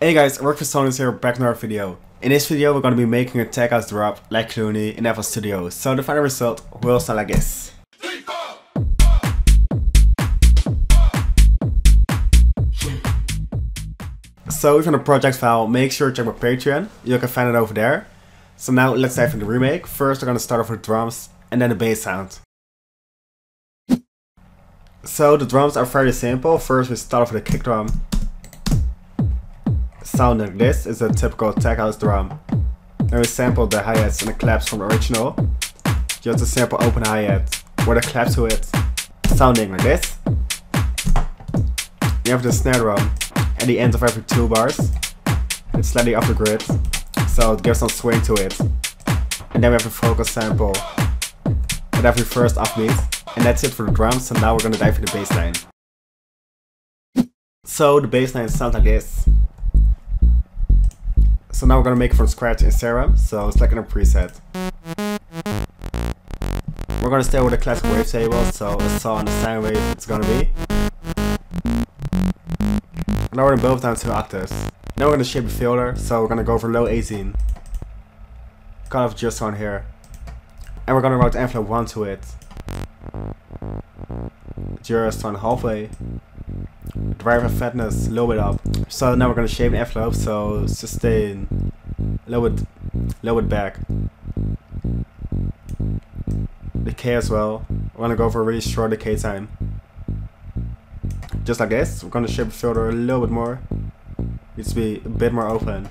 Hey guys, I work for Sonance here, back in our video. In this video we're going to be making a tech house drop like Cloonee in FL Studio, so the final result will sound like this. So if you're on the project file, make sure to check my Patreon, you can find it over there. So now let's dive into the remake. First we're going to start off with the drums and then the bass sound. So the drums are very simple. First we start off with a kick drum. Sound like this is a typical tech house drum. Then we sample the hi-hats and the claps from the original. Just a simple open hi-hat with a clap to it, sounding like this. You have the snare drum at the end of every 2 bars. It's slightly off the grid, so it gives some swing to it. And then we have a vocal sample at every first offbeat. And that's it for the drums, so now we're gonna dive into the bass line. So the bass line sounds like this. So now we're gonna make it from scratch in Serum, so select a preset. We're gonna stay with the classic wavetable, so a saw and a sine wave it's gonna be. Lower them both down to octaves. Now we're gonna shape the filter, so we're gonna go for low 18. Kind of just on here. And we're gonna route envelope 1 to it. Just on halfway. Drive and fatness a little bit up. So now we're gonna shape the envelope, so sustain a little bit back. Decay as well. We're gonna go for a really short decay time. Just like this. We're gonna shape the filter a little bit more. Needs to be a bit more open.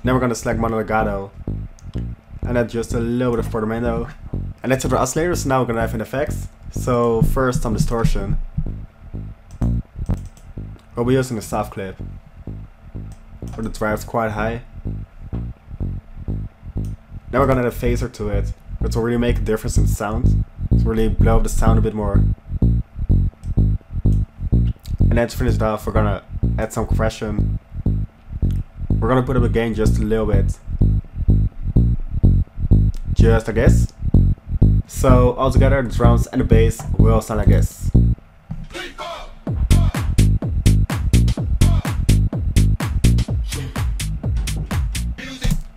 Then we're gonna select mono legato. And add just a little bit of portamento. And that's it for oscillators, so now we're gonna dive in effects. So first some distortion. We'll be using a soft clip, where the drive's quite high. Now we're gonna add a phaser to it, which will really make a difference in sound. To really blow up the sound a bit more. And then to finish it off, we're gonna add some compression. We're gonna put up the gain just a little bit. Just like this. So altogether the drums and the bass will sound like this.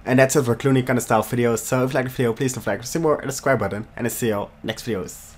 And that's it for Cloonee kind of style videos. So if you like the video, please don't like, see more, and the subscribe button, and I'll see you all next videos.